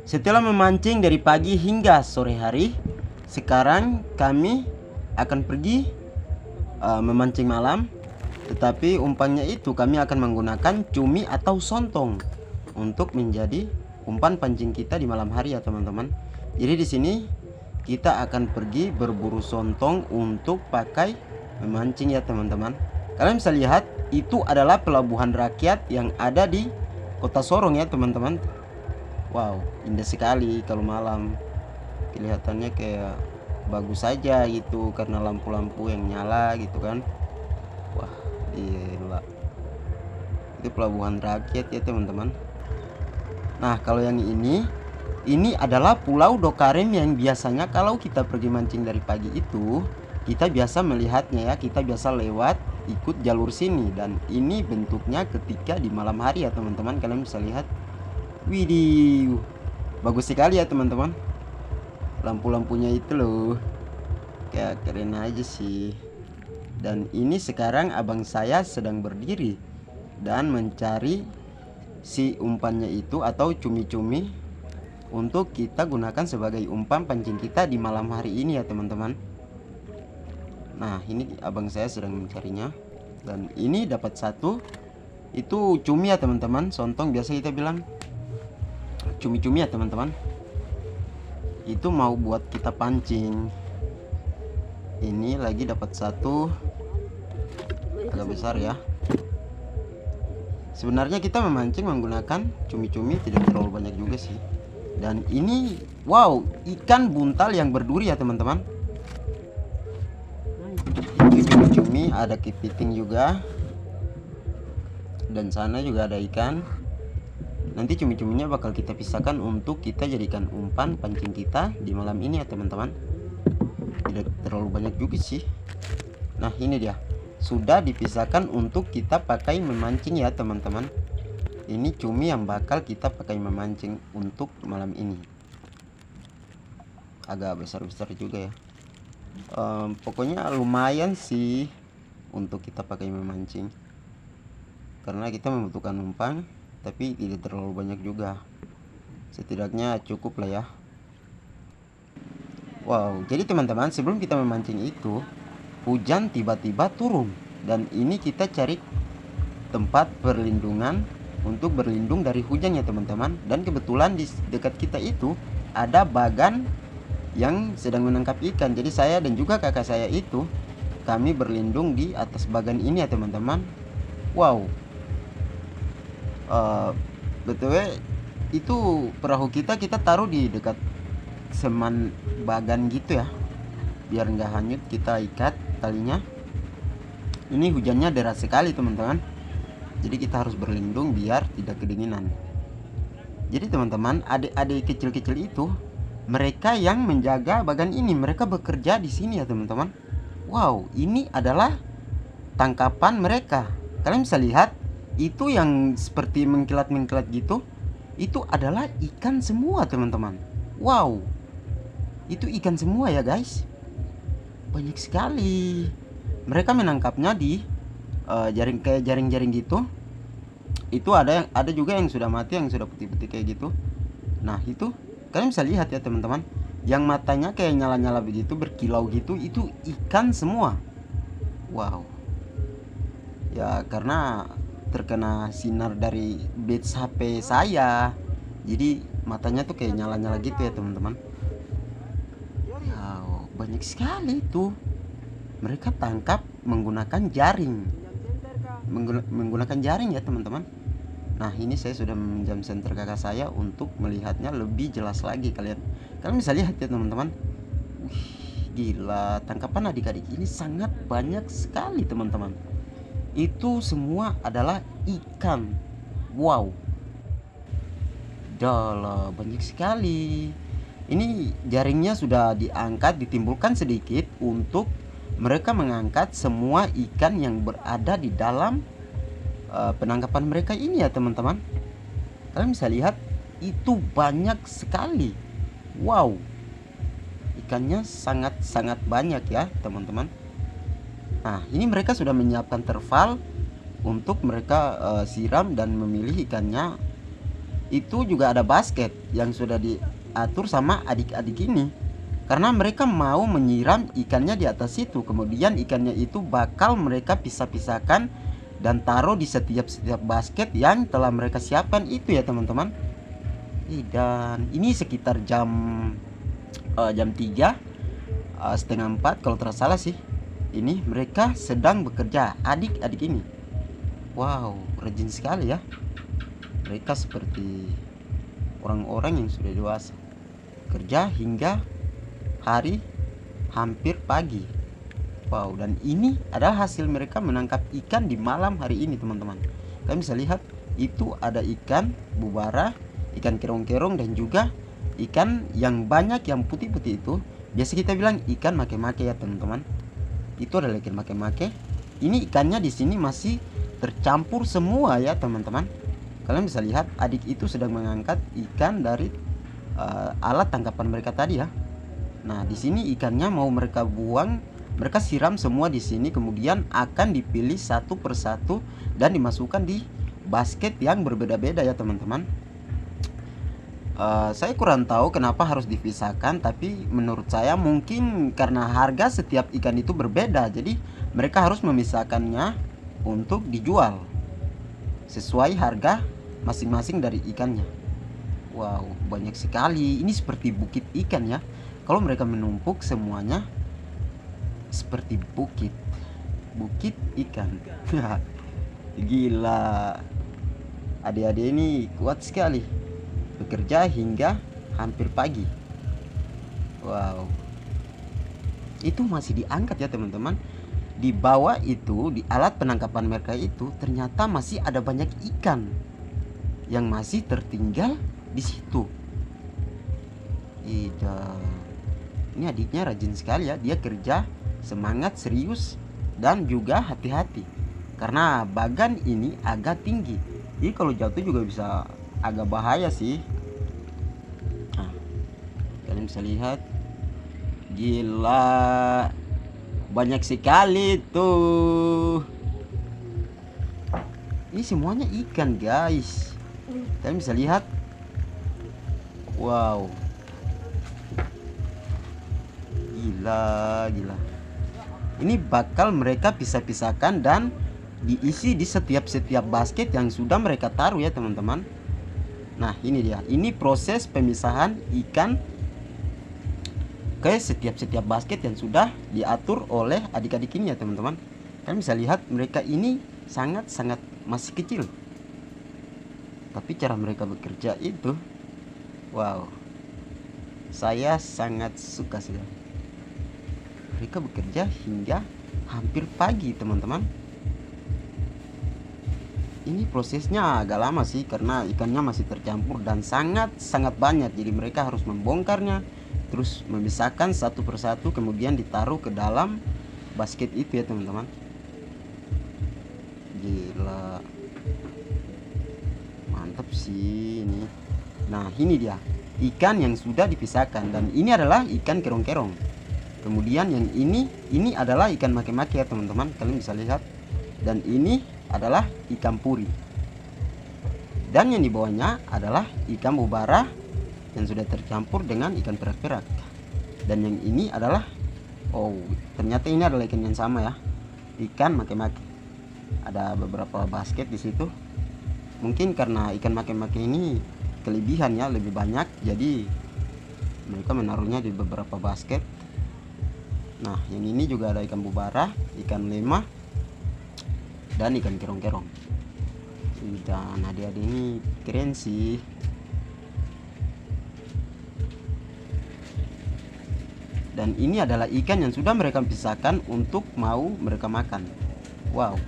Setelah memancing dari pagi hingga sore hari, sekarang kami akan pergi memancing malam. Tetapi umpannya itu kami akan menggunakan cumi atau sontong untuk menjadi umpan pancing kita di malam hari ya teman-teman. Jadi di sini kita akan pergi berburu sontong untuk pakai memancing ya teman-teman. Kalian bisa lihat itu adalah pelabuhan rakyat yang ada di Kota Sorong ya teman-teman. Wow, indah sekali kalau malam. Kelihatannya kayak bagus saja gitu karena lampu-lampu yang nyala gitu kan. Wah, gila. Itu pelabuhan rakyat ya teman-teman. Nah, kalau yang ini adalah Pulau Dokarem yang biasanya kalau kita pergi mancing dari pagi itu, kita biasa melihatnya ya, kita biasa lewat ikut jalur sini. Dan ini bentuknya ketika di malam hari ya teman-teman. Kalian bisa lihat. Widih, bagus sekali ya teman-teman. Lampu-lampunya itu loh, kayak keren aja sih. Dan ini sekarang abang saya sedang berdiri dan mencari si umpannya itu atau cumi-cumi untuk kita gunakan sebagai umpan pancing kita di malam hari ini ya teman-teman. Nah, ini abang saya sedang mencarinya. Dan ini dapat satu. Itu cumi ya teman-teman, sontong biasa kita bilang cumi-cumi ya teman-teman. Itu mau buat kita pancing. Ini lagi dapat satu, agak besar ya. Sebenarnya kita memancing menggunakan cumi-cumi tidak terlalu banyak juga sih. Dan ini wow, ikan buntal yang berduri ya teman-teman. Itu cumi-cumi, ada kepiting juga. Dan sana juga ada ikan. Nanti cumi-cuminya bakal kita pisahkan untuk kita jadikan umpan pancing kita di malam ini ya teman-teman. Tidak terlalu banyak juga sih. Nah, ini dia. Sudah dipisahkan untuk kita pakai memancing ya teman-teman. Ini cumi yang bakal kita pakai memancing untuk malam ini. Agak besar-besar juga ya. Pokoknya lumayan sih untuk kita pakai memancing. Karena kita membutuhkan umpan, tapi tidak terlalu banyak juga. Setidaknya cukup lah ya. Wow, jadi teman-teman, sebelum kita memancing itu, hujan tiba-tiba turun. Dan ini kita cari tempat perlindungan untuk berlindung dari hujan ya teman-teman. Dan kebetulan di dekat kita itu ada bagan yang sedang menangkap ikan. Jadi saya dan juga kakak saya itu, kami berlindung di atas bagan ini ya teman-teman. Wow, btw itu perahu kita taruh di dekat seman bagan gitu ya, biar nggak hanyut. Kita ikat talinya. Ini hujannya deras sekali teman-teman, jadi kita harus berlindung biar tidak kedinginan. Jadi teman-teman, adik-adik kecil-kecil itu mereka yang menjaga bagan ini, mereka bekerja di sini ya teman-teman. Wow, ini adalah tangkapan mereka. Kalian bisa lihat itu yang seperti mengkilat-mengkilat gitu, itu adalah ikan semua teman-teman. Wow, itu ikan semua ya guys, banyak sekali. Mereka menangkapnya di jaring, kayak jaring-jaring gitu. Itu ada juga yang sudah mati, yang sudah putih-putih kayak gitu. Nah, itu kalian bisa lihat ya teman-teman, yang matanya kayak nyala-nyala begitu, berkilau gitu, itu ikan semua. Wow, ya karena terkena sinar dari base HP saya, jadi matanya tuh kayak nyala-nyala gitu ya teman-teman. Wow, banyak sekali itu. Mereka tangkap menggunakan jaring, menggunakan jaring ya teman-teman. Nah, ini saya sudah meminjam senter kakak saya untuk melihatnya lebih jelas lagi. Kalian bisa lihat ya teman-teman. Wih, gila, tangkapan adik-adik ini sangat banyak sekali teman-teman. Itu semua adalah ikan. Wow, dalah, banyak sekali. Ini jaringnya sudah diangkat, ditimbulkan sedikit untuk mereka mengangkat semua ikan yang berada di dalam penangkapan mereka ini ya teman-teman. Kalian bisa lihat itu banyak sekali. Wow, ikannya sangat-sangat banyak ya teman-teman. Nah, ini mereka sudah menyiapkan terpal untuk mereka siram dan memilih ikannya itu juga ada basket yang sudah diatur sama adik-adik ini, karena mereka mau menyiram ikannya di atas itu. Kemudian ikannya itu bakal mereka pisah-pisahkan dan taruh di setiap basket yang telah mereka siapkan itu ya teman-teman. Dan ini sekitar jam 3 setengah 4 kalau tidak salah sih. Ini mereka sedang bekerja, adik-adik ini. Wow, rajin sekali ya. Mereka seperti orang-orang yang sudah dewasa, kerja hingga hari hampir pagi. Wow, dan ini adalah hasil mereka menangkap ikan di malam hari ini teman-teman. Kalian bisa lihat itu ada ikan bubara, ikan kerong-kerong, dan juga ikan yang banyak yang putih-putih itu. Biasa kita bilang ikan make-make ya teman-teman. Itu adalah ikan make-make. Ini ikannya di sini masih tercampur semua ya teman-teman. Kalian bisa lihat adik itu sedang mengangkat ikan dari alat tangkapan mereka tadi ya. Nah, di sini ikannya mau mereka buang, mereka siram semua di sini, kemudian akan dipilih satu persatu dan dimasukkan di basket yang berbeda-beda ya teman-teman. Saya kurang tahu kenapa harus dipisahkan, tapi menurut saya mungkin karena harga setiap ikan itu berbeda, jadi mereka harus memisahkannya untuk dijual sesuai harga masing-masing dari ikannya. Wow, banyak sekali. Ini seperti bukit ikan ya. Kalau mereka menumpuk semuanya seperti bukit ikan. Gila, adik-adik ini kuat sekali, bekerja hingga hampir pagi. Wow, itu masih diangkat ya teman-teman. Di bawah itu, di alat penangkapan mereka itu, ternyata masih ada banyak ikan yang masih tertinggal di situ. Ini adiknya rajin sekali ya. Dia kerja semangat, serius, dan juga hati-hati, karena bagan ini agak tinggi. Jadi kalau jatuh juga bisa agak bahaya sih. Nah, kalian bisa lihat, gila, banyak sekali tuh. Ini semuanya ikan guys. Kalian bisa lihat. Wow, gila. Ini bakal mereka pisah-pisahkan dan diisi di setiap basket yang sudah mereka taruh ya teman-teman. Nah, ini dia. Ini proses pemisahan ikan ke setiap basket yang sudah diatur oleh adik-adik ini ya teman-teman. Kalian bisa lihat mereka ini sangat-sangat masih kecil, tapi cara mereka bekerja itu, wow, saya sangat suka sekali. Mereka bekerja hingga hampir pagi teman-teman. Ini prosesnya agak lama sih karena ikannya masih tercampur dan sangat banyak. Jadi mereka harus membongkarnya, terus memisahkan satu persatu, kemudian ditaruh ke dalam basket itu ya teman-teman. Gila, mantap sih ini. Nah, ini dia ikan yang sudah dipisahkan, dan ini adalah ikan kerong-kerong. Kemudian yang ini adalah ikan make-make ya teman-teman, kalian bisa lihat. Dan ini adalah ikan puri. Dan yang di bawahnya adalah ikan bubara yang sudah tercampur dengan ikan perak-perak. Dan yang ini adalah, oh, ternyata ini adalah ikan yang sama ya, ikan make-make. Ada beberapa basket di situ. Mungkin karena ikan make-make ini kelebihan ya, lebih banyak, jadi mereka menaruhnya di beberapa basket. Nah, yang ini juga ada ikan bubara, ikan lema, dan ikan kerong-kerong. Dan adik-adik ini keren sih. Dan ini adalah ikan yang sudah mereka pisahkan untuk mau mereka makan. Wow.